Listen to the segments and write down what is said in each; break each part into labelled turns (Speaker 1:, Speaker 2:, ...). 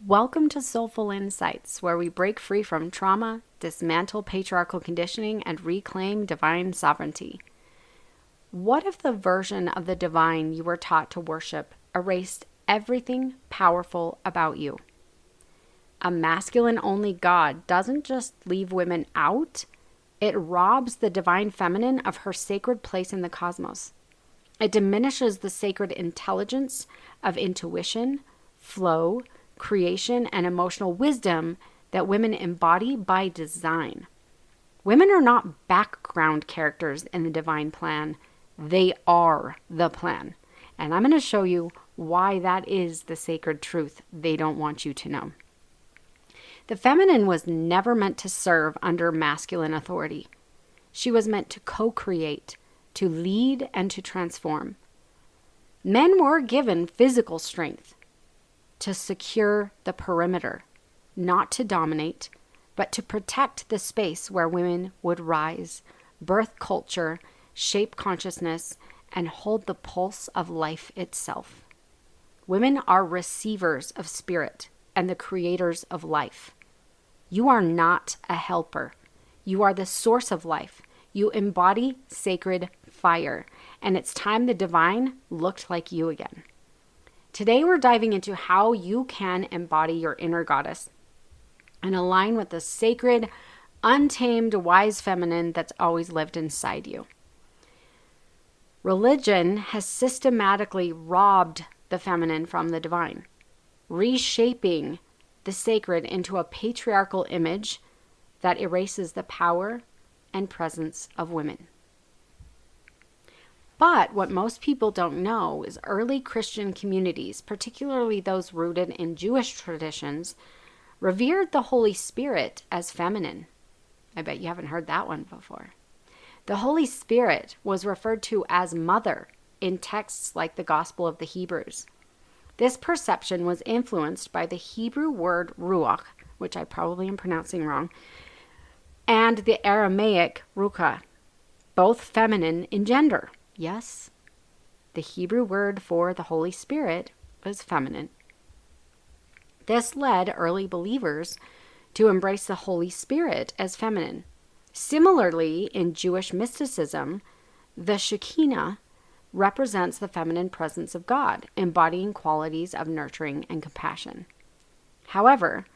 Speaker 1: Welcome to Soulful Insights, where we break free from trauma, dismantle patriarchal conditioning, and reclaim divine sovereignty. What if the version of the divine you were taught to worship erased everything powerful about you? A masculine-only God doesn't just leave women out, it robs the divine feminine of her sacred place in the cosmos. It diminishes the sacred intelligence of intuition, flow, creation, and emotional wisdom that women embody by design. Women are not background characters in the divine plan. They are the plan. And I'm going to show you why that is the sacred truth they don't want you to know. The feminine was never meant to serve under masculine authority. She was meant to co-create, to lead, and to transform. Men were given physical strength to secure the perimeter, not to dominate, but to protect the space where women would rise, birth culture, shape consciousness, and hold the pulse of life itself. Women are receivers of spirit and the creators of life. You are not a helper. You are the source of life. You embody sacred fire, and it's time the divine looked like you again. Today, we're diving into how you can embody your inner goddess and align with the sacred, untamed, wise feminine that's always lived inside you. Religion has systematically robbed the feminine from the divine, reshaping the sacred into a patriarchal image that erases the power and presence of women. But what most people don't know is early Christian communities, particularly those rooted in Jewish traditions, revered the Holy Spirit as feminine. I bet you haven't heard that one before. The Holy Spirit was referred to as mother in texts like the Gospel of the Hebrews. This perception was influenced by the Hebrew word ruach, which I probably am pronouncing wrong, and the Aramaic ruka, both feminine in gender. Yes, the Hebrew word for the Holy Spirit was feminine. This led early believers to embrace the Holy Spirit as feminine. Similarly, in Jewish mysticism, the Shekinah represents the feminine presence of God, embodying qualities of nurturing and compassion. However,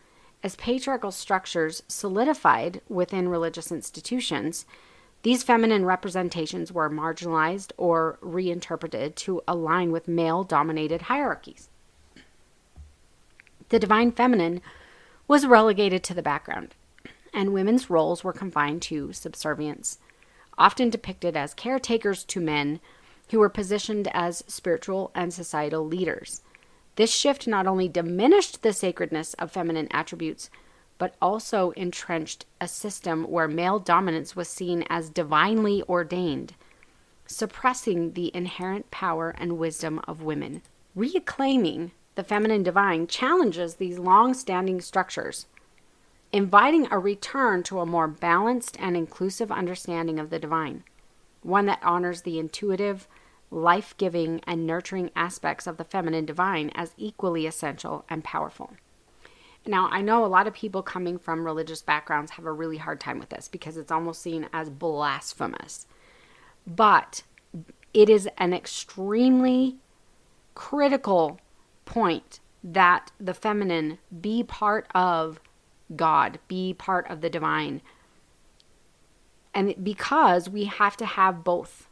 Speaker 1: as patriarchal structures solidified within religious institutions, these feminine representations were marginalized or reinterpreted to align with male-dominated hierarchies. The divine feminine was relegated to the background, and women's roles were confined to subservience, often depicted as caretakers to men who were positioned as spiritual and societal leaders. This shift not only diminished the sacredness of feminine attributes, but also entrenched a system where male dominance was seen as divinely ordained, suppressing the inherent power and wisdom of women. Reclaiming the feminine divine challenges these long-standing structures, inviting a return to a more balanced and inclusive understanding of the divine, one that honors the intuitive, life-giving, and nurturing aspects of the feminine divine as equally essential and powerful. Now, I know a lot of people coming from religious backgrounds have a really hard time with this because it's almost seen as blasphemous. But it is an extremely critical point that the feminine be part of God, be part of the divine. And because we have to have both.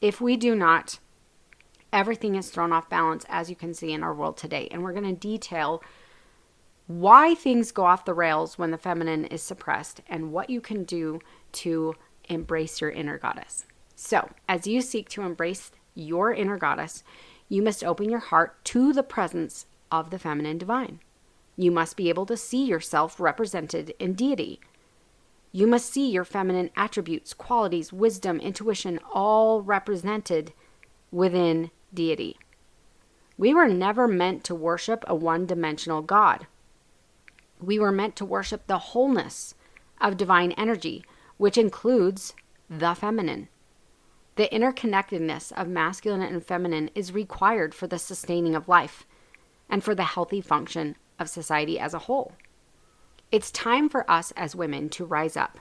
Speaker 1: If we do not, everything is thrown off balance, as you can see in our world today. And we're going to detail why things go off the rails when the feminine is suppressed and what you can do to embrace your inner goddess. So, as you seek to embrace your inner goddess, you must open your heart to the presence of the feminine divine. You must be able to see yourself represented in deity. You must see your feminine attributes, qualities, wisdom, intuition, all represented within deity. We were never meant to worship a one-dimensional God. We were meant to worship the wholeness of divine energy, which includes the feminine. The interconnectedness of masculine and feminine is required for the sustaining of life and for the healthy function of society as a whole. It's time for us as women to rise up.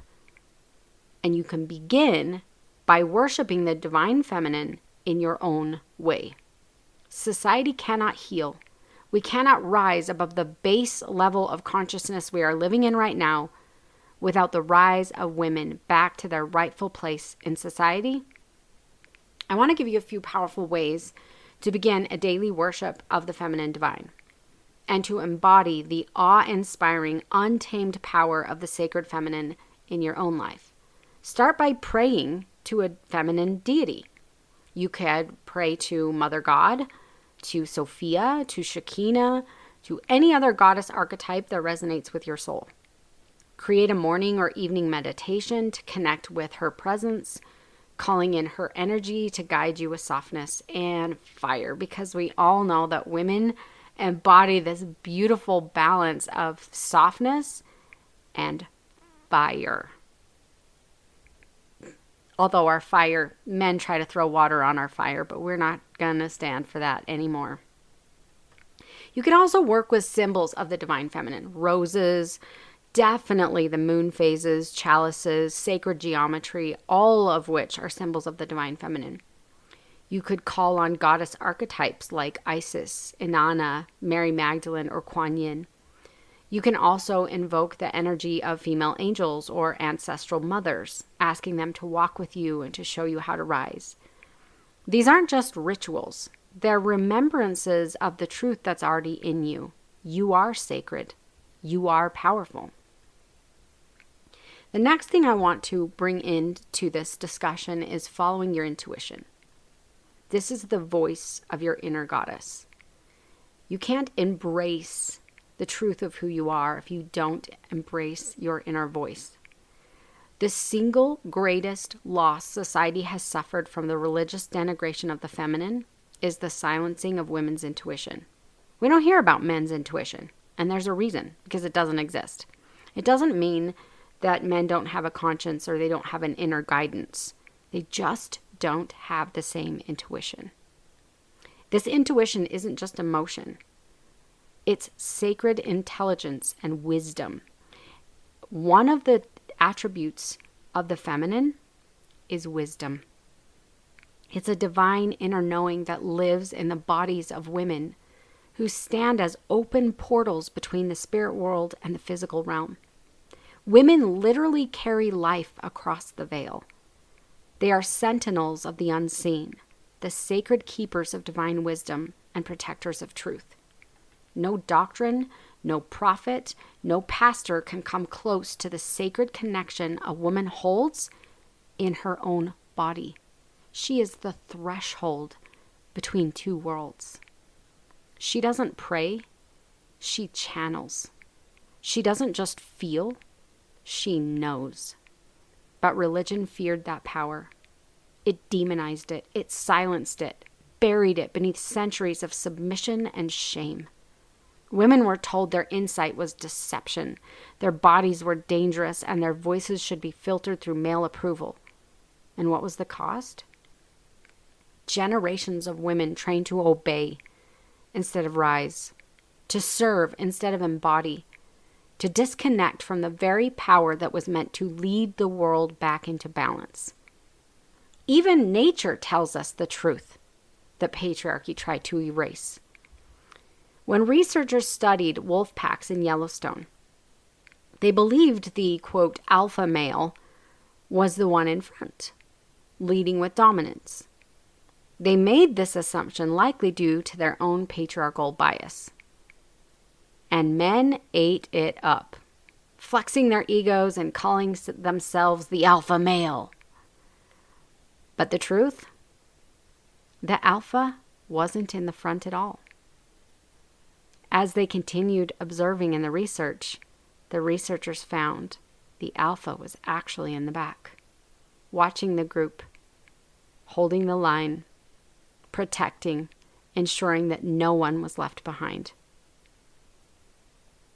Speaker 1: And you can begin by worshiping the divine feminine in your own way. Society cannot heal. We cannot rise above the base level of consciousness we are living in right now without the rise of women back to their rightful place in society. I want to give you a few powerful ways to begin a daily worship of the feminine divine and to embody the awe-inspiring, untamed power of the sacred feminine in your own life. Start by praying to a feminine deity. You could pray to Mother God, to Sophia, to Shekinah, to any other goddess archetype that resonates with your soul. Create a morning or evening meditation to connect with her presence, calling in her energy to guide you with softness and fire, because we all know that women embody this beautiful balance of softness and fire. Although our fire, men try to throw water on our fire, but we're not going to stand for that anymore. You can also work with symbols of the divine feminine. Roses, definitely the moon phases, chalices, sacred geometry, all of which are symbols of the divine feminine. You could call on goddess archetypes like Isis, Inanna, Mary Magdalene, or Kuan Yin. You can also invoke the energy of female angels or ancestral mothers, asking them to walk with you and to show you how to rise. These aren't just rituals. They're remembrances of the truth that's already in you. You are sacred. You are powerful. The next thing I want to bring into this discussion is following your intuition. This is the voice of your inner goddess. You can't embrace the truth of who you are if you don't embrace your inner voice. The single greatest loss society has suffered from the religious denigration of the feminine is the silencing of women's intuition. We don't hear about men's intuition, and there's a reason, because it doesn't exist. It doesn't mean that men don't have a conscience or they don't have an inner guidance. They just don't have the same intuition. This intuition isn't just emotion. It's sacred intelligence and wisdom. One of the attributes of the feminine is wisdom. It's a divine inner knowing that lives in the bodies of women who stand as open portals between the spirit world and the physical realm. Women literally carry life across the veil. They are sentinels of the unseen, the sacred keepers of divine wisdom and protectors of truth. No doctrine, no prophet, no pastor can come close to the sacred connection a woman holds in her own body. She is the threshold between two worlds. She doesn't pray, she channels. She doesn't just feel, she knows. But religion feared that power. It demonized it, it silenced it, buried it beneath centuries of submission and shame. Women were told their insight was deception, their bodies were dangerous, and their voices should be filtered through male approval. And what was the cost? Generations of women trained to obey instead of rise, to serve instead of embody, to disconnect from the very power that was meant to lead the world back into balance. Even nature tells us the truth that patriarchy tried to erase. When researchers studied wolf packs in Yellowstone, they believed the, quote, alpha male was the one in front, leading with dominance. They made this assumption likely due to their own patriarchal bias. And men ate it up, flexing their egos and calling themselves the alpha male. But the truth? The alpha wasn't in the front at all. As they continued observing in the researchers found the alpha was actually in the back, watching the group, holding the line, protecting, ensuring that no one was left behind.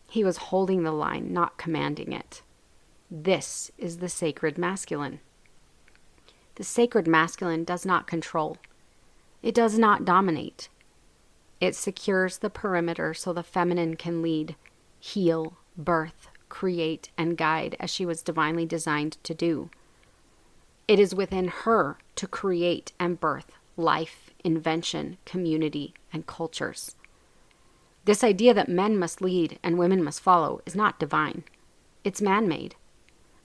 Speaker 1: He was holding the line, not commanding it. This is the sacred masculine. The sacred masculine does not control. It does not dominate. It secures the perimeter so the feminine can lead, heal, birth, create, and guide as she was divinely designed to do. It is within her to create and birth life, invention, community, and cultures. This idea that men must lead and women must follow is not divine. It's man-made.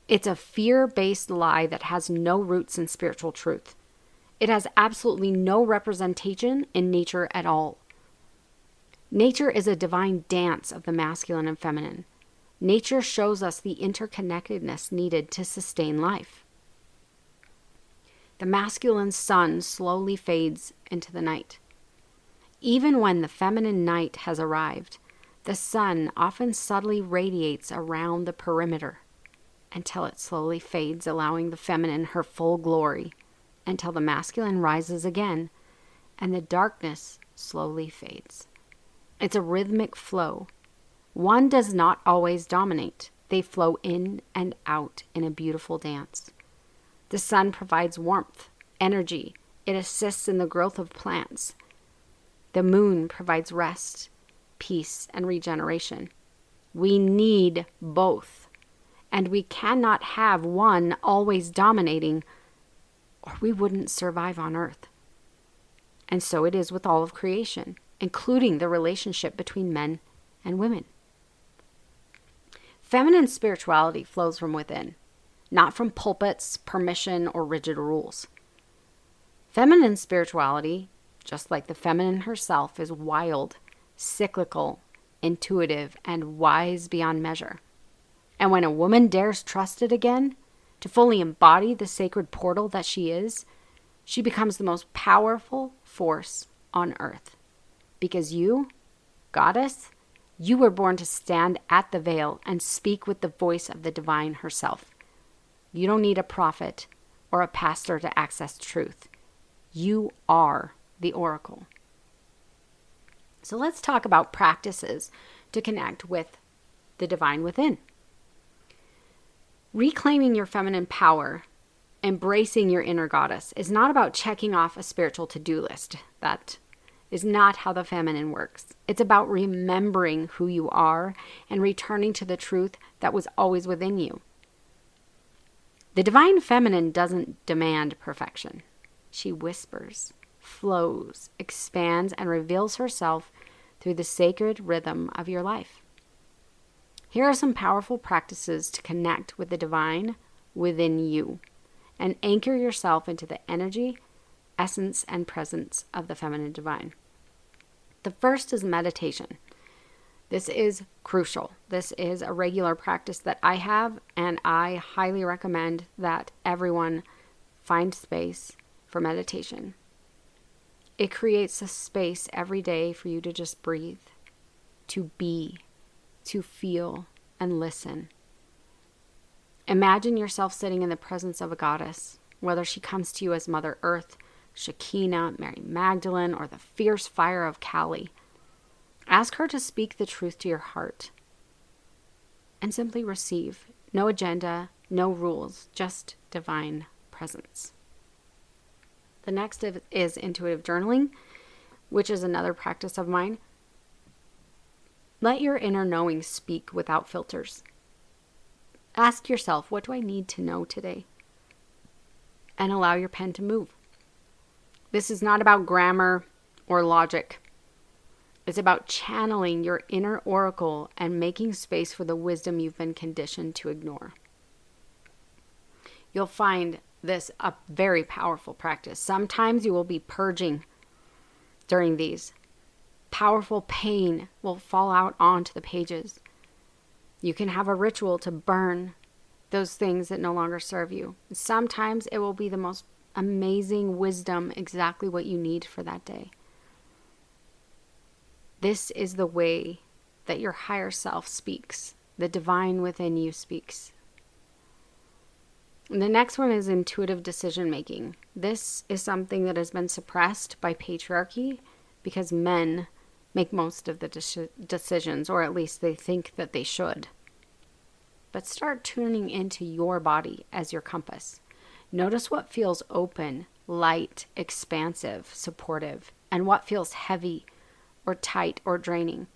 Speaker 1: It's a fear-based lie that has no roots in spiritual truth. It has absolutely no representation in nature at all. Nature is a divine dance of the masculine and feminine. Nature shows us the interconnectedness needed to sustain life. The masculine sun slowly fades into the night. Even when the feminine night has arrived, the sun often subtly radiates around the perimeter until it slowly fades, allowing the feminine her full glory, until the masculine rises again and the darkness slowly fades. It's a rhythmic flow. One does not always dominate. They flow in and out in a beautiful dance. The sun provides warmth, energy. It assists in the growth of plants. The moon provides rest, peace, and regeneration. We need both. And we cannot have one always dominating, or we wouldn't survive on Earth. And so it is with all of creation, including the relationship between men and women. Feminine spirituality flows from within, not from pulpits, permission, or rigid rules. Feminine spirituality, just like the feminine herself, is wild, cyclical, intuitive, and wise beyond measure. And when a woman dares trust it again, to fully embody the sacred portal that she is, she becomes the most powerful force on earth. Because you, goddess, you were born to stand at the veil and speak with the voice of the divine herself. You don't need a prophet or a pastor to access truth. You are the oracle. So let's talk about practices to connect with the divine within. Reclaiming your feminine power, embracing your inner goddess, is not about checking off a spiritual to-do list. That is not how the feminine works. It's about remembering who you are and returning to the truth that was always within you. The divine feminine doesn't demand perfection. She whispers, flows, expands, and reveals herself through the sacred rhythm of your life. Here are some powerful practices to connect with the divine within you and anchor yourself into the energy, essence, and presence of the feminine divine. The first is meditation. This is crucial. This is a regular practice that I have, and I highly recommend that everyone find space for meditation. It creates a space every day for you to just breathe, to be, to feel, and listen. Imagine yourself sitting in the presence of a goddess, whether she comes to you as Mother Earth, Shekinah, Mary Magdalene, or the fierce fire of Kali. Ask her to speak the truth to your heart and simply receive. No agenda, no rules, just divine presence. The next is intuitive journaling, which is another practice of mine. Let your inner knowing speak without filters. Ask yourself, what do I need to know today? And allow your pen to move. This is not about grammar or logic. It's about channeling your inner oracle and making space for the wisdom you've been conditioned to ignore. You'll find this a very powerful practice. Sometimes you will be purging during these. Powerful pain will fall out onto the pages. You can have a ritual to burn those things that no longer serve you. Sometimes it will be the most amazing wisdom, exactly what you need for that day. This is the way that your higher self speaks. The divine within you speaks. And the next one is intuitive decision making. This is something that has been suppressed by patriarchy because men make most of the decisions, or at least they think that they should. But start tuning into your body as your compass. Notice what feels open, light, expansive, supportive, and what feels heavy, or tight or draining.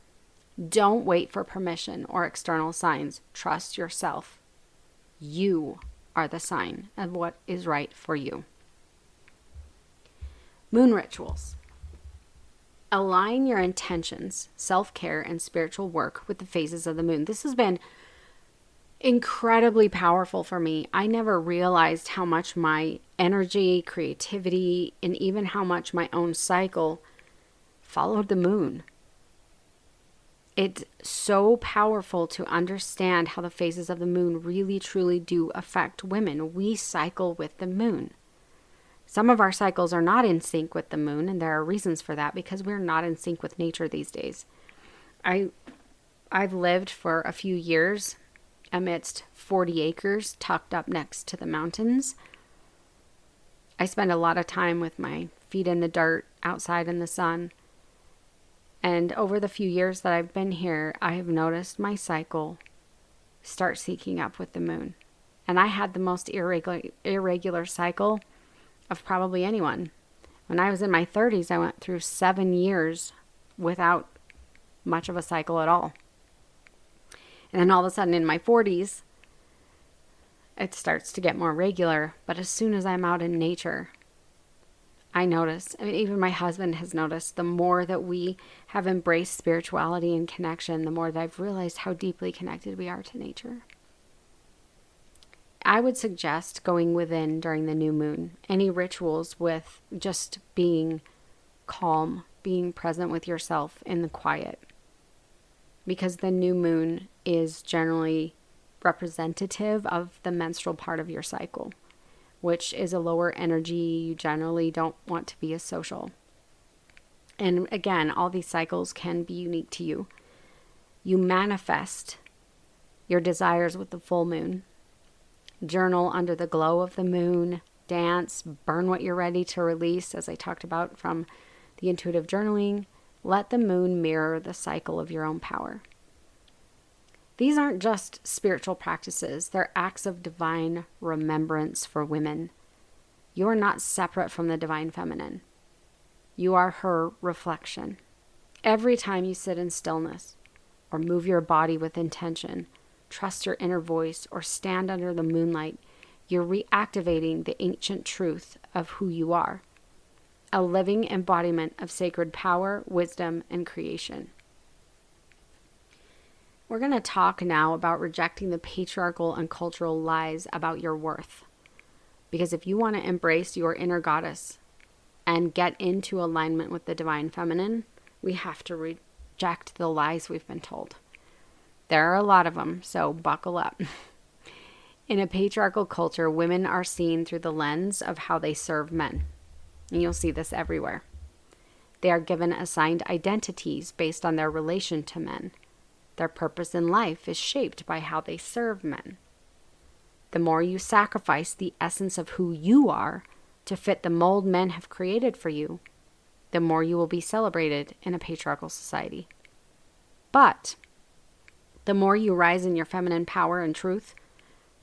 Speaker 1: Don't wait for permission or external signs. Trust yourself. You are the sign of what is right for you. Moon rituals. Align your intentions, self-care, and spiritual work with the phases of the moon. This has been incredibly powerful for me. I never realized how much my energy, creativity, and even how much my own cycle followed the moon. It's so powerful to understand how the phases of the moon really truly do affect women. We cycle with the moon. Some of our cycles are not in sync with the moon, and there are reasons for that because we're not in sync with nature these days. I've lived for a few years amidst 40 acres tucked up next to the mountains. I spend a lot of time with my feet in the dirt, outside in the sun. And over the few years that I've been here, I have noticed my cycle start syncing up with the moon. And I had the most irregular cycle of probably anyone. When I was in my 30s, I went through 7 years without much of a cycle at all. And then all of a sudden in my 40s, it starts to get more regular. But as soon as I'm out in nature, I notice, even my husband has noticed, the more that we have embraced spirituality and connection, the more that I've realized how deeply connected we are to nature. I would suggest going within during the new moon. Any rituals with just being calm, being present with yourself in the quiet. Because the new moon is generally representative of the menstrual part of your cycle, which is a lower energy. You generally don't want to be as social. And again, all these cycles can be unique to you. You manifest your desires with the full moon. Journal under the glow of the moon. Dance. Burn what you're ready to release, as I talked about from the intuitive journaling. Let the moon mirror the cycle of your own power. These aren't just spiritual practices. They're acts of divine remembrance for women. You are not separate from the divine feminine. You are her reflection. Every time you sit in stillness or move your body with intention, trust your inner voice, or stand under the moonlight, you're reactivating the ancient truth of who you are, a living embodiment of sacred power, wisdom, and creation. We're going to talk now about rejecting the patriarchal and cultural lies about your worth. Because if you want to embrace your inner goddess and get into alignment with the divine feminine, we have to reject the lies we've been told. There are a lot of them, so buckle up. In a patriarchal culture, women are seen through the lens of how they serve men. And you'll see this everywhere. They are given assigned identities based on their relation to men. Their purpose in life is shaped by how they serve men. The more you sacrifice the essence of who you are to fit the mold men have created for you, the more you will be celebrated in a patriarchal society. But the more you rise in your feminine power and truth,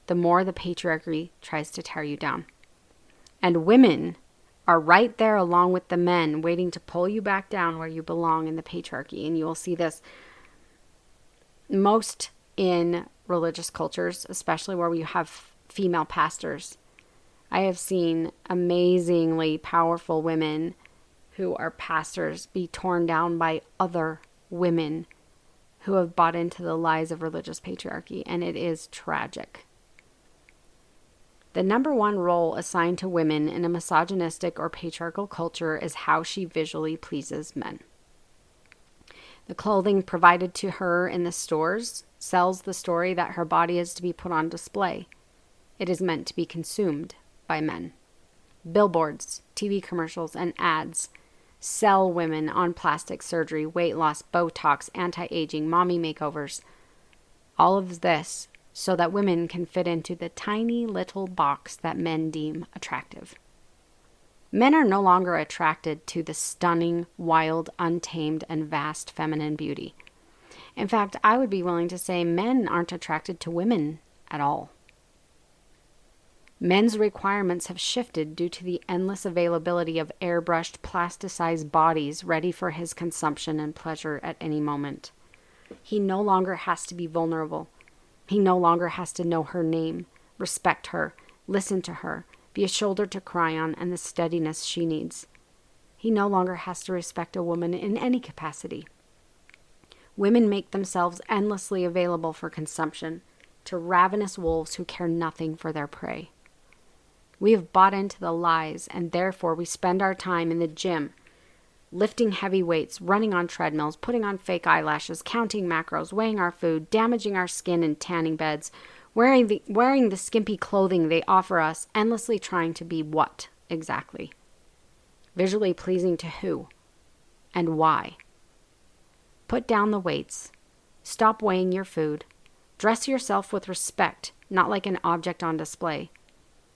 Speaker 1: the more the patriarchy tries to tear you down. And women are right there along with the men, waiting to pull you back down where you belong in the patriarchy. And you will see this most in religious cultures, especially where we have female pastors. I have seen amazingly powerful women who are pastors be torn down by other women who have bought into the lies of religious patriarchy, and it is tragic. The number one role assigned to women in a misogynistic or patriarchal culture is how she visually pleases men. The clothing provided to her in the stores sells the story that her body is to be put on display. It is meant to be consumed by men. Billboards, TV commercials, and ads sell women on plastic surgery, weight loss, Botox, anti-aging, mommy makeovers. All of this so that women can fit into the tiny little box that men deem attractive. Men are no longer attracted to the stunning, wild, untamed, and vast feminine beauty. In fact, I would be willing to say men aren't attracted to women at all. Men's requirements have shifted due to the endless availability of airbrushed, plasticized bodies ready for his consumption and pleasure at any moment. He no longer has to be vulnerable. He no longer has to know her name, respect her, listen to her, be a shoulder to cry on, and the steadiness she needs. He no longer has to respect a woman in any capacity. Women make themselves endlessly available for consumption to ravenous wolves who care nothing for their prey. We have bought into the lies, and therefore we spend our time in the gym, lifting heavy weights, running on treadmills, putting on fake eyelashes, counting macros, weighing our food, damaging our skin in tanning beds, wearing the skimpy clothing they offer us, endlessly trying to be what exactly? Visually pleasing to who? And why? Put down the weights. Stop weighing your food. Dress yourself with respect, not like an object on display.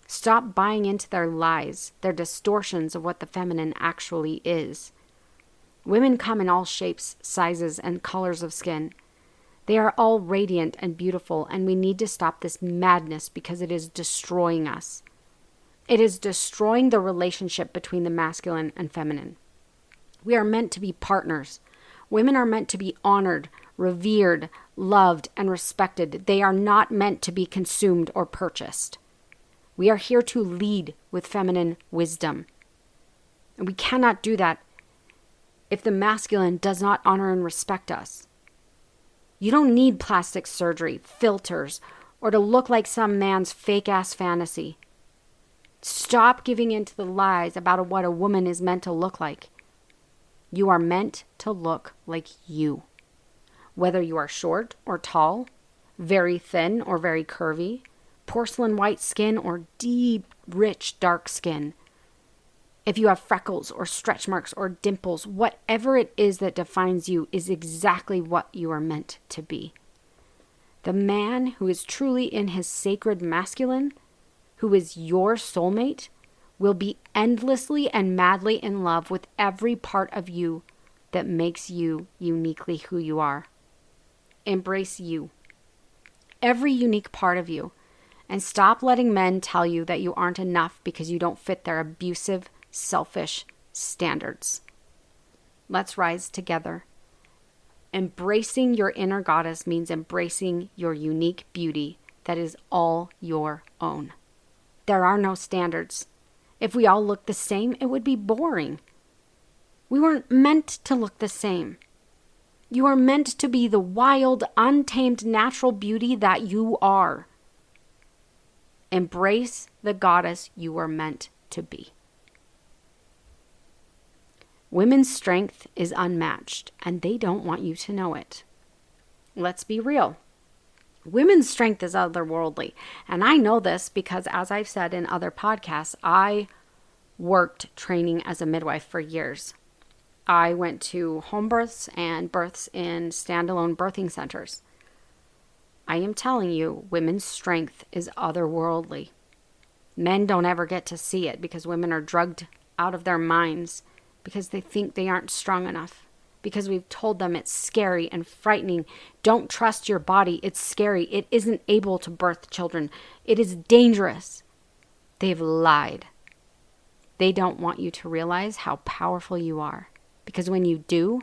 Speaker 1: Stop buying into their lies, their distortions of what the feminine actually is. Women come in all shapes, sizes, and colors of skin. They are all radiant and beautiful, and we need to stop this madness because it is destroying us. It is destroying the relationship between the masculine and feminine. We are meant to be partners. Women are meant to be honored, revered, loved, and respected. They are not meant to be consumed or purchased. We are here to lead with feminine wisdom. And we cannot do that if the masculine does not honor and respect us. You don't need plastic surgery, filters, or to look like some man's fake-ass fantasy. Stop giving in to the lies about what a woman is meant to look like. You are meant to look like you. Whether you are short or tall, very thin or very curvy, porcelain white skin or deep, rich, dark skin. If you have freckles or stretch marks or dimples, whatever it is that defines you is exactly what you are meant to be. The man who is truly in his sacred masculine, who is your soulmate, will be endlessly and madly in love with every part of you that makes you uniquely who you are. Embrace you. Every unique part of you. And stop letting men tell you that you aren't enough because you don't fit their abusive, selfish standards. Let's rise together. Embracing your inner goddess means embracing your unique beauty that is all your own. There are no standards. If we all looked the same, it would be boring. We weren't meant to look the same. You are meant to be the wild, untamed, natural beauty that you are. Embrace the goddess you are meant to be. Women's strength is unmatched, and they don't want you to know it. Let's be real. Women's strength is otherworldly, and I know this because, as I've said in other podcasts, I worked training as a midwife for years. I went to home births and births in standalone birthing centers. I am telling you, women's strength is otherworldly. Men don't ever get to see it because women are drugged out of their minds because they think they aren't strong enough. Because we've told them it's scary and frightening. Don't trust your body. It's scary. It isn't able to birth children. It is dangerous. They've lied. They don't want you to realize how powerful you are. Because when you do,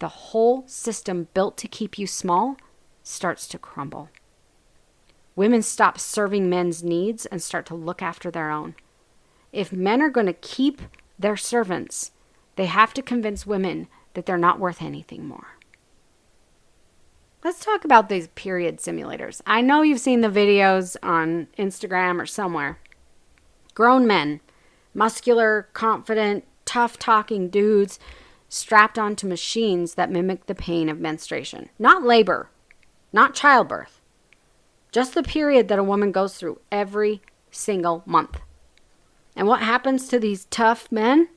Speaker 1: the whole system built to keep you small starts to crumble. Women stop serving men's needs and start to look after their own. If men are going to keep their servants, they have to convince women that they're not worth anything more. Let's talk about these period simulators. I know you've seen the videos on Instagram or somewhere. Grown men, muscular, confident, tough-talking dudes strapped onto machines that mimic the pain of menstruation. Not labor, not childbirth. Just the period that a woman goes through every single month. And what happens to these tough men?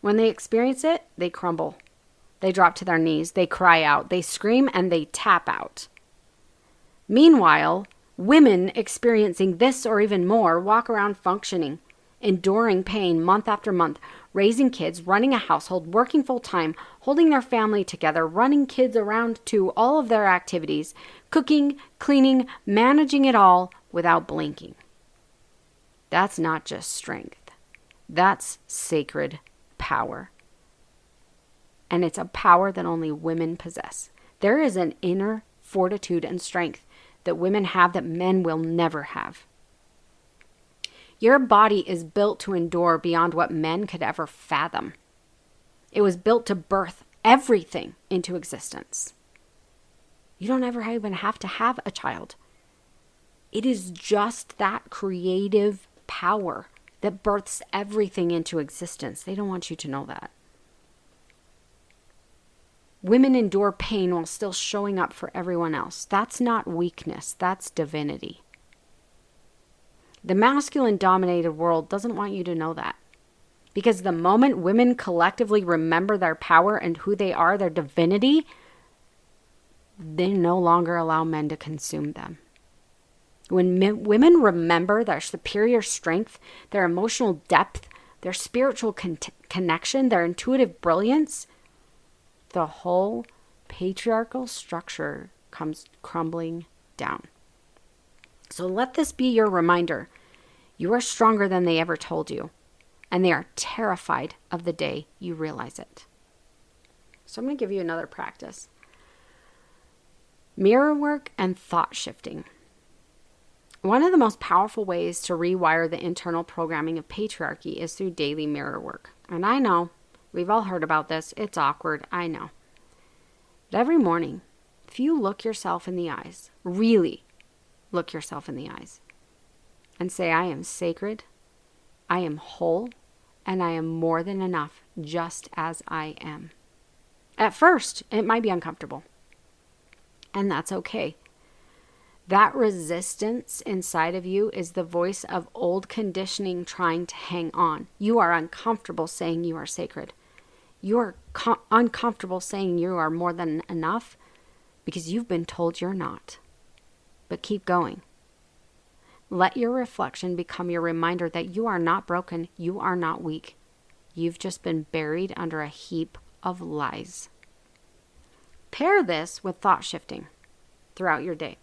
Speaker 1: When they experience it, they crumble. They drop to their knees, they cry out, they scream, and they tap out. Meanwhile, women experiencing this or even more walk around functioning, enduring pain month after month, raising kids, running a household, working full-time, holding their family together, running kids around to all of their activities, cooking, cleaning, managing it all without blinking. That's not just strength. That's sacred power. And it's a power that only women possess. There is an inner fortitude and strength that women have that men will never have. Your body is built to endure beyond what men could ever fathom. It was built to birth everything into existence. You don't ever even have to have a child. It is just that creative power that births everything into existence. They don't want you to know that. Women endure pain while still showing up for everyone else. That's not weakness. That's divinity. The masculine-dominated world doesn't want you to know that. Because the moment women collectively remember their power and who they are, their divinity, they no longer allow men to consume them. When women remember their superior strength, their emotional depth, their spiritual connection, their intuitive brilliance, the whole patriarchal structure comes crumbling down. So let this be your reminder. You are stronger than they ever told you, and they are terrified of the day you realize it. So I'm going to give you another practice. Mirror work and thought shifting. One of the most powerful ways to rewire the internal programming of patriarchy is through daily mirror work. And I know, we've all heard about this. It's awkward, I know. But every morning, if you look yourself in the eyes, really look yourself in the eyes, and say, I am sacred, I am whole, and I am more than enough just as I am. At first, it might be uncomfortable. And that's okay. That resistance inside of you is the voice of old conditioning trying to hang on. You are uncomfortable saying you are sacred. You are uncomfortable saying you are more than enough because you've been told you're not. But keep going. Let your reflection become your reminder that you are not broken. You are not weak. You've just been buried under a heap of lies. Pair this with thought shifting throughout your day.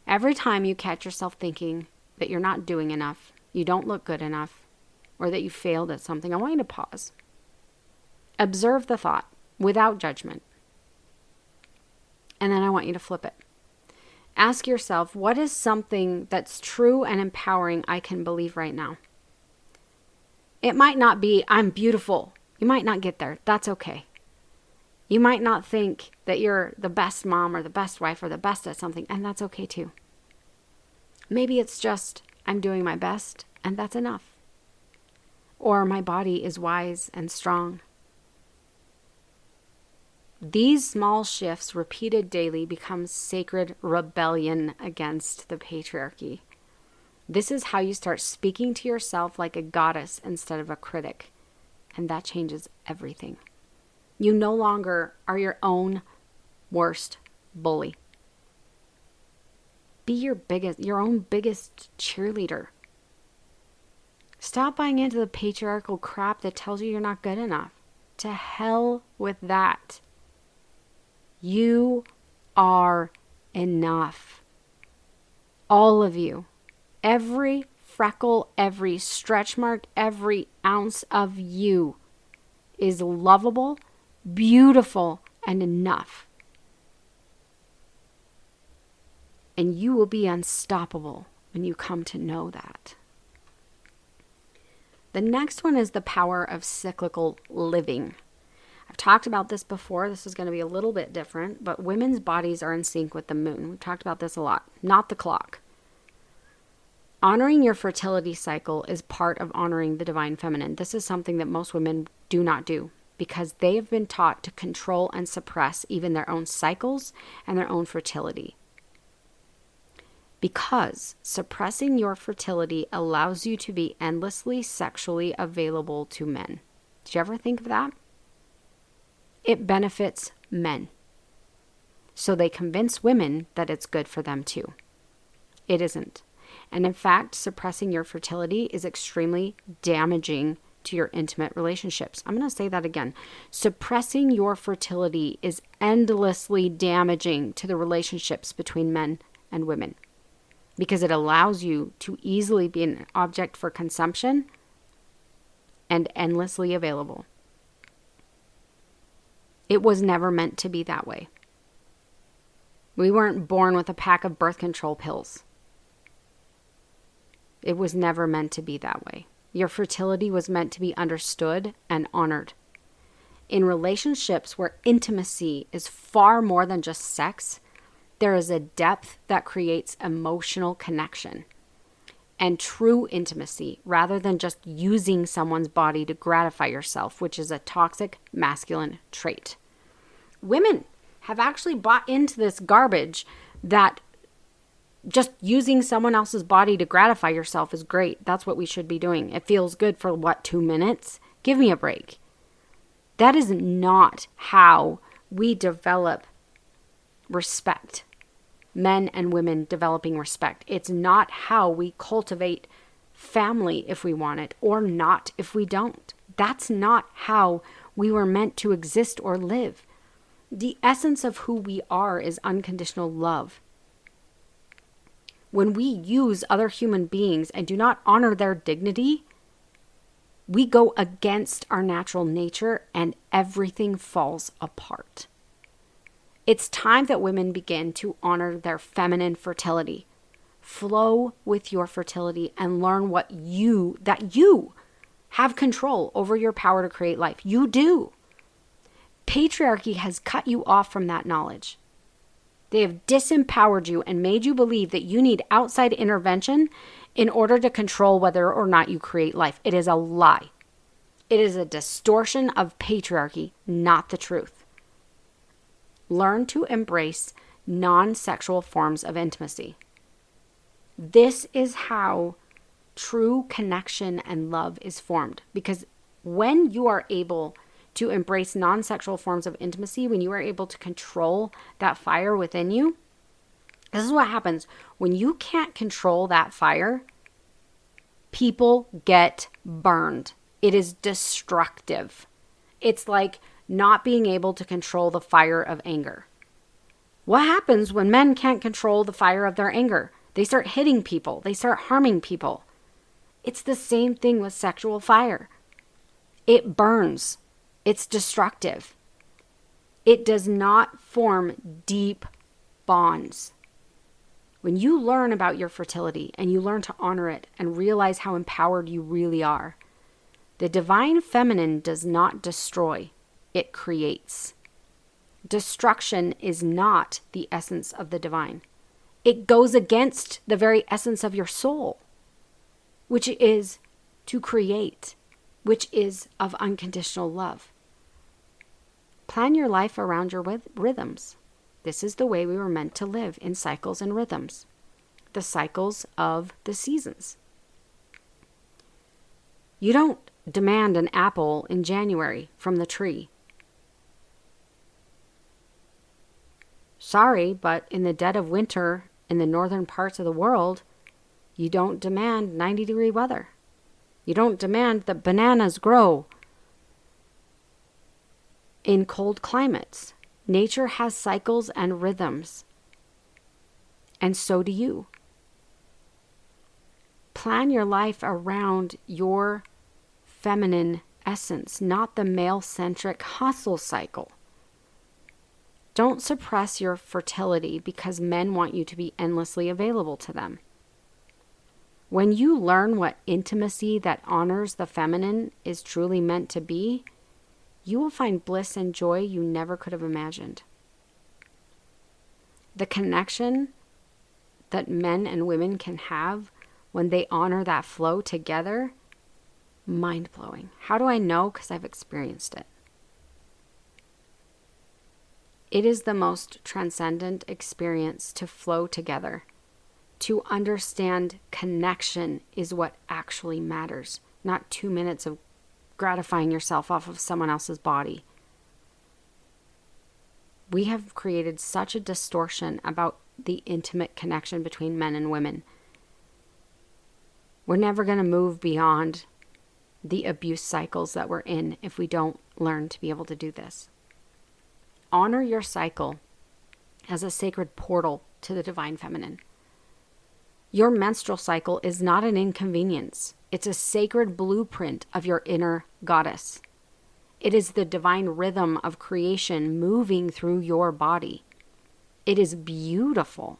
Speaker 1: Every time you catch yourself thinking that you're not doing enough, you don't look good enough, or that you failed at something, I want you to pause. Observe the thought without judgment. And then I want you to flip it. Ask yourself, what is something that's true and empowering I can believe right now? It might not be, I'm beautiful. You might not get there. That's okay. You might not think that you're the best mom or the best wife or the best at something, and that's okay too. Maybe it's just, I'm doing my best, and that's enough. Or my body is wise and strong. These small shifts repeated daily become sacred rebellion against the patriarchy. This is how you start speaking to yourself like a goddess instead of a critic, and that changes everything. You no longer are your own worst bully. Be your own biggest cheerleader. Stop buying into the patriarchal crap that tells you you're not good enough. To hell with that. You are enough. All of you. Every freckle, every stretch mark, every ounce of you is lovable, beautiful, and enough. And you will be unstoppable when you come to know that. The next one is the power of cyclical living. I've talked about this before. This is going to be a little bit different, but women's bodies are in sync with the moon. We've talked about this a lot, not the clock. Honoring your fertility cycle is part of honoring the divine feminine. This is something that most women do not do because they have been taught to control and suppress even their own cycles and their own fertility. Because suppressing your fertility allows you to be endlessly sexually available to men. Did you ever think of that? It benefits men. So they convince women that it's good for them too. It isn't. And in fact, suppressing your fertility is extremely damaging to your intimate relationships. I'm going to say that again. Suppressing your fertility is endlessly damaging to the relationships between men and women. because it allows you to easily be an object for consumption and endlessly available. It was never meant to be that way. We weren't born with a pack of birth control pills. It was never meant to be that way. Your fertility was meant to be understood and honored. In relationships where intimacy is far more than just sex, there is a depth that creates emotional connection and true intimacy rather than just using someone's body to gratify yourself, which is a toxic masculine trait. Women have actually bought into this garbage that just using someone else's body to gratify yourself is great. That's what we should be doing. It feels good for 2 minutes? Give me a break. That is not how we develop respect. Men and women developing respect. It's not how we cultivate family if we want it, or not if we don't. That's not how we were meant to exist or live. The essence of who we are is unconditional love. When we use other human beings and do not honor their dignity, we go against our natural nature and everything falls apart. It's time that women begin to honor their feminine fertility. Flow with your fertility and learn that you have control over your power to create life. You do. Patriarchy has cut you off from that knowledge. They have disempowered you and made you believe that you need outside intervention in order to control whether or not you create life. It is a lie. It is a distortion of patriarchy, not the truth. Learn to embrace non-sexual forms of intimacy. This is how true connection and love is formed. Because when you are able to embrace non-sexual forms of intimacy, when you are able to control that fire within you, this is what happens. When you can't control that fire, people get burned. It is destructive. It's like not being able to control the fire of anger. What happens when men can't control the fire of their anger? They start hitting people. They start harming people. It's the same thing with sexual fire. It burns. It's destructive. It does not form deep bonds. When you learn about your fertility and you learn to honor it and realize how empowered you really are, the divine feminine does not destroy, it creates. Destruction is not the essence of the divine. It goes against the very essence of your soul, which is to create, which is of unconditional love. Plan your life around your rhythms. This is the way we were meant to live, in cycles and rhythms. The cycles of the seasons. You don't demand an apple in January from the tree. Sorry, but in the dead of winter in the northern parts of the world, you don't demand 90-degree weather. You don't demand that bananas grow in cold climates. Nature has cycles and rhythms, and so do you. Plan your life around your feminine essence, not the male-centric hustle cycle. Don't suppress your fertility because men want you to be endlessly available to them. When you learn what intimacy that honors the feminine is truly meant to be, you will find bliss and joy you never could have imagined. The connection that men and women can have when they honor that flow together, mind-blowing. How do I know? Because I've experienced it. It is the most transcendent experience to flow together. To understand connection is what actually matters, not 2 minutes of gratifying yourself off of someone else's body. We have created such a distortion about the intimate connection between men and women. We're never going to move beyond the abuse cycles that we're in if we don't learn to be able to do this. Honor your cycle as a sacred portal to the divine feminine. Your menstrual cycle is not an inconvenience. It's a sacred blueprint of your inner goddess. It is the divine rhythm of creation moving through your body. It is beautiful.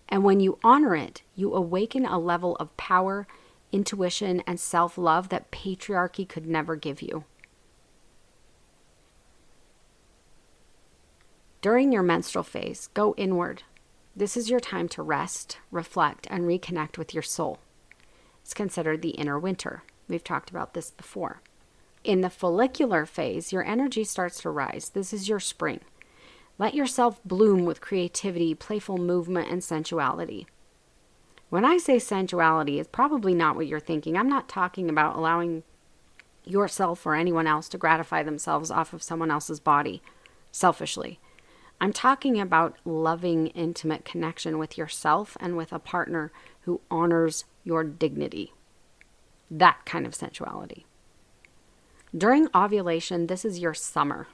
Speaker 1: And when you honor it, you awaken a level of power, intuition, and self-love that patriarchy could never give you. During your menstrual phase, go inward. This is your time to rest, reflect, and reconnect with your soul. It's considered the inner winter. We've talked about this before. In the follicular phase, your energy starts to rise. This is your spring. Let yourself bloom with creativity, playful movement, and sensuality. When I say sensuality, it's probably not what you're thinking. I'm not talking about allowing yourself or anyone else to gratify themselves off of someone else's body selfishly. I'm talking about loving, intimate connection with yourself and with a partner who honors your dignity. That kind of sensuality. During ovulation, this is your summer.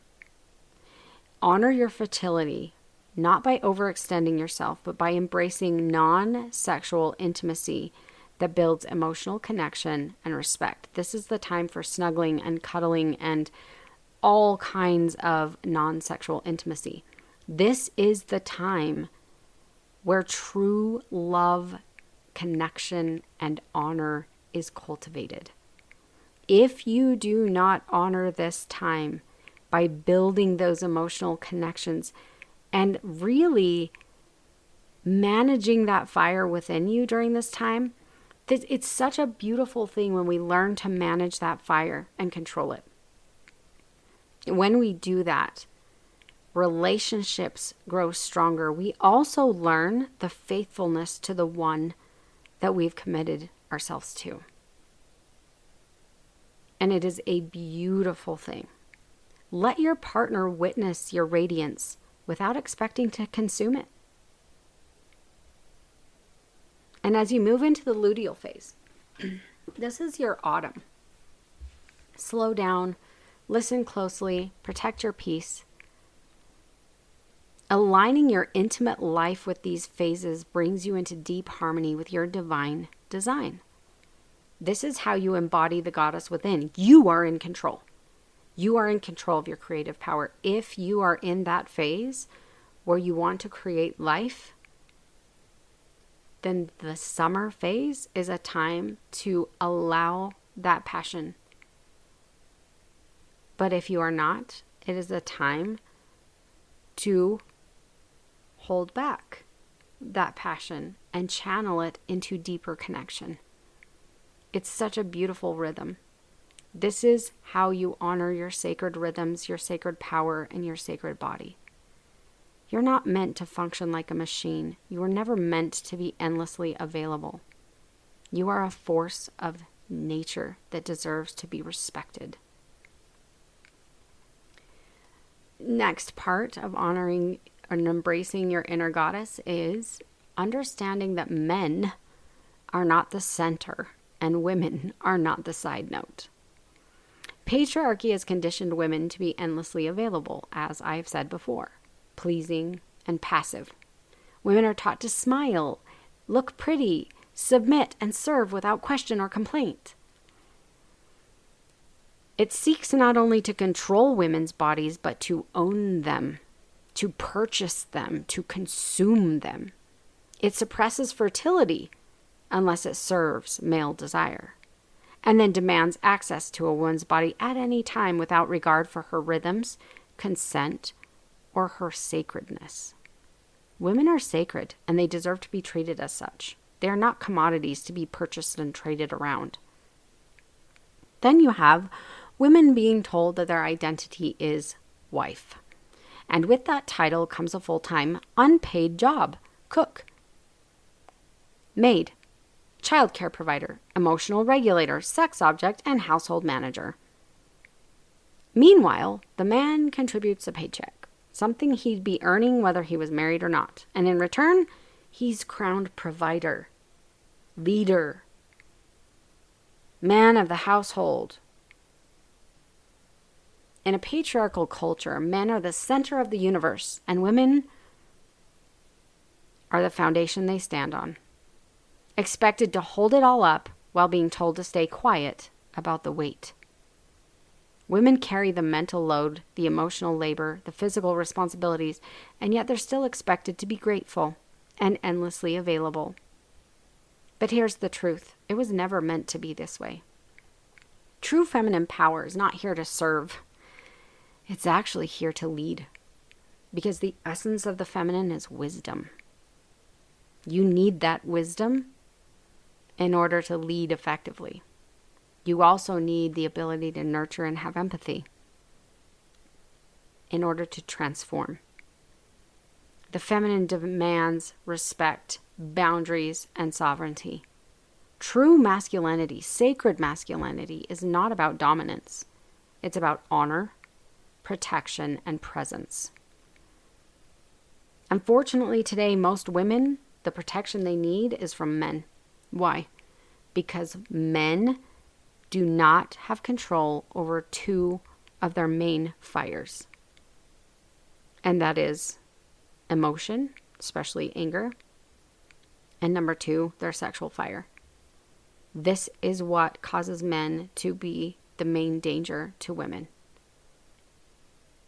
Speaker 1: Honor your fertility, not by overextending yourself, but by embracing non-sexual intimacy that builds emotional connection and respect. This is the time for snuggling and cuddling and all kinds of non-sexual intimacy. This is the time where true love, connection, and honor is cultivated. If you do not honor this time by building those emotional connections and really managing that fire within you during this time, it's such a beautiful thing when we learn to manage that fire and control it. When we do that, relationships grow stronger. We also learn the faithfulness to the one that we've committed ourselves to. And it is a beautiful thing. Let your partner witness your radiance without expecting to consume it. And as you move into the luteal phase, this is your autumn. Slow down, listen closely, protect your peace. Aligning your intimate life with these phases brings you into deep harmony with your divine design. This is how you embody the goddess within. You are in control. You are in control of your creative power. If you are in that phase where you want to create life, then the summer phase is a time to allow that passion. But if you are not, it is a time to hold back that passion and channel it into deeper connection. It's such a beautiful rhythm. This is how you honor your sacred rhythms, your sacred power, and your sacred body. You're not meant to function like a machine. You were never meant to be endlessly available. You are a force of nature that deserves to be respected. Next part of honoring and embracing your inner goddess is understanding that men are not the center and women are not the side note. Patriarchy has conditioned women to be endlessly available, as I've said before, pleasing and passive. Women are taught to smile, look pretty, submit, and serve without question or complaint. It seeks not only to control women's bodies, but to own them, to purchase them, to consume them. It suppresses fertility unless it serves male desire, and then demands access to a woman's body at any time without regard for her rhythms, consent, or her sacredness. Women are sacred, and they deserve to be treated as such. They are not commodities to be purchased and traded around. Then you have women being told that their identity is wife. And with that title comes a full-time, unpaid job: cook, maid, childcare provider, emotional regulator, sex object, and household manager. Meanwhile, the man contributes a paycheck, something he'd be earning whether he was married or not. And in return, he's crowned provider, leader, man of the household. In a patriarchal culture, men are the center of the universe, and women are the foundation they stand on. expected to hold it all up while being told to stay quiet about the weight. Women carry the mental load, the emotional labor, the physical responsibilities, and yet they're still expected to be grateful and endlessly available. But here's the truth. It was never meant to be this way. True feminine power is not here to serve. It's actually here to lead. Because the essence of the feminine is wisdom. You need that wisdom in order to lead effectively. You also need the ability to nurture and have empathy in order to transform. The feminine demands respect, boundaries, and sovereignty. True masculinity, sacred masculinity, is not about dominance. It's about honor, protection, and presence. Unfortunately, today, most women, the protection they need is from men. Why? Because men do not have control over two of their main fires. And that is emotion, especially anger, and number 2, their sexual fire. This is what causes men to be the main danger to women.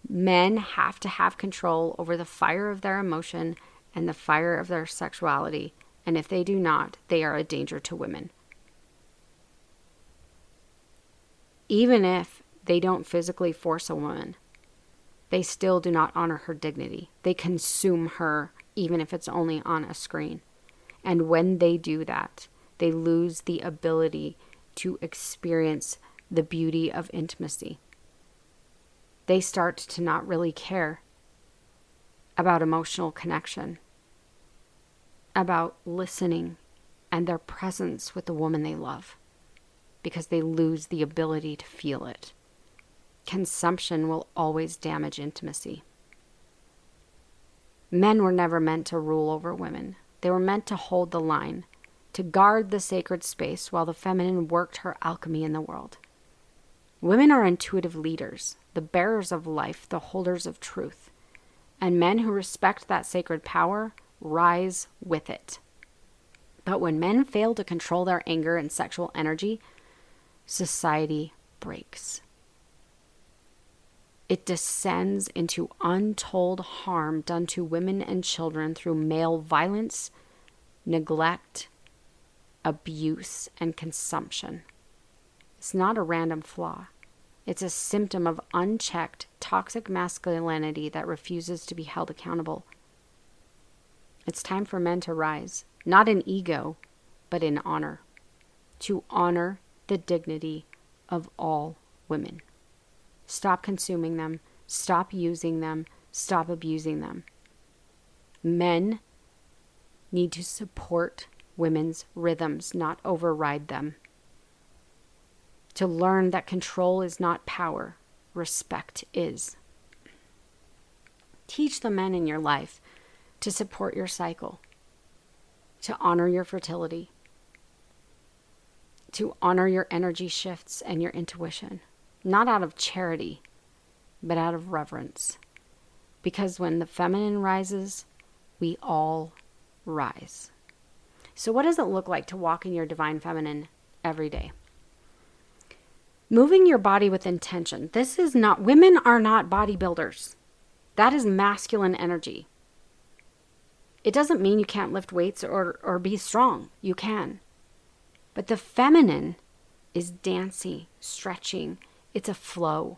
Speaker 1: Men have to have control over the fire of their emotion and the fire of their sexuality, and if they do not, they are a danger to women. Even if they don't physically force a woman, they still do not honor her dignity. They consume her, even if it's only on a screen. And when they do that, they lose the ability to experience the beauty of intimacy. They start to not really care about emotional connection, about listening and their presence with the woman they love, because they lose the ability to feel it. Consumption will always damage intimacy. Men were never meant to rule over women. They were meant to hold the line, to guard the sacred space while the feminine worked her alchemy in the world. Women are intuitive leaders, the bearers of life, the holders of truth. And men who respect that sacred power rise with it. But when men fail to control their anger and sexual energy, society breaks. It descends into untold harm done to women and children through male violence, neglect, abuse, and consumption. It's not a random flaw. It's a symptom of unchecked, toxic masculinity that refuses to be held accountable. It's time for men to rise, not in ego, but in honor. To honor the dignity of all women. Stop consuming them. Stop using them. Stop abusing them. Men need to support women's rhythms, not override them. To learn that control is not power, respect is. Teach the men in your life to support your cycle, to honor your fertility, to honor your energy shifts and your intuition, not out of charity, but out of reverence. Because when the feminine rises, we all rise. So what does it look like to walk in your divine feminine every day? Moving your body with intention. Women are not bodybuilders. That is masculine energy. It doesn't mean you can't lift weights or be strong. You can. But the feminine is dancing, stretching. It's a flow.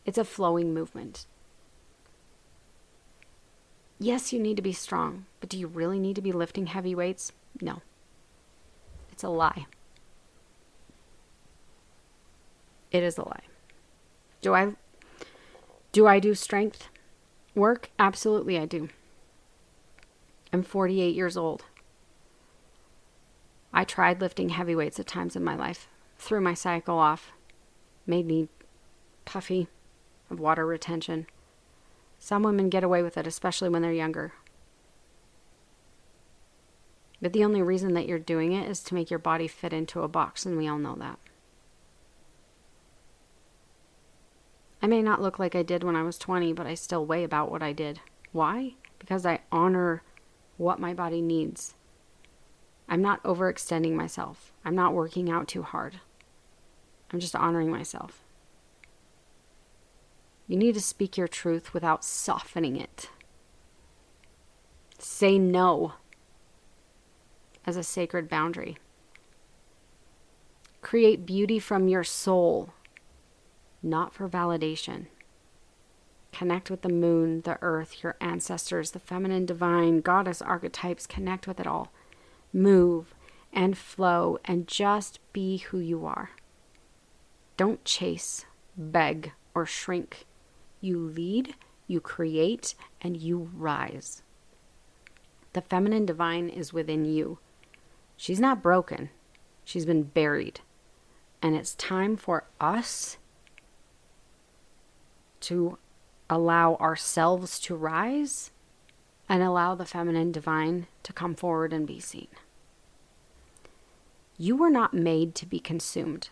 Speaker 1: It's a flowing movement. Yes, you need to be strong, but do you really need to be lifting heavy weights? No. It's a lie. It is a lie. Do I do strength work? Absolutely I do. I'm 48 years old. I tried lifting heavy weights at times in my life. Threw my cycle off. Made me puffy, of water retention. Some women get away with it, especially when they're younger. But the only reason that you're doing it is to make your body fit into a box, and we all know that. I may not look like I did when I was 20, but I still weigh about what I did. Why? Because I honor what my body needs. I'm not overextending myself. I'm not working out too hard. I'm just honoring myself. You need to speak your truth without softening it. Say no as a sacred boundary. Create beauty from your soul, not for validation. Connect with the moon, the earth, your ancestors, the feminine, divine, goddess archetypes. Connect with it all. Move and flow and just be who you are. Don't chase, beg, or shrink. You lead, you create, and you rise. The feminine divine is within you. She's not broken. She's been buried. And it's time for us to allow ourselves to rise and allow the feminine divine to come forward and be seen. You were not made to be consumed.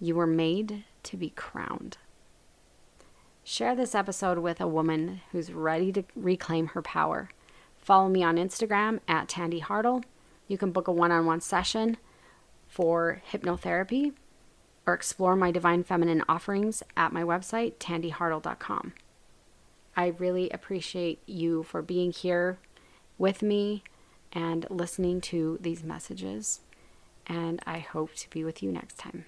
Speaker 1: You were made to be crowned. Share this episode with a woman who's ready to reclaim her power. Follow me on Instagram at Tandy Hartle. You can book a one-on-one session for hypnotherapy or explore my divine feminine offerings at my website, tandyhartle.com. I really appreciate you for being here with me and listening to these messages, and I hope to be with you next time.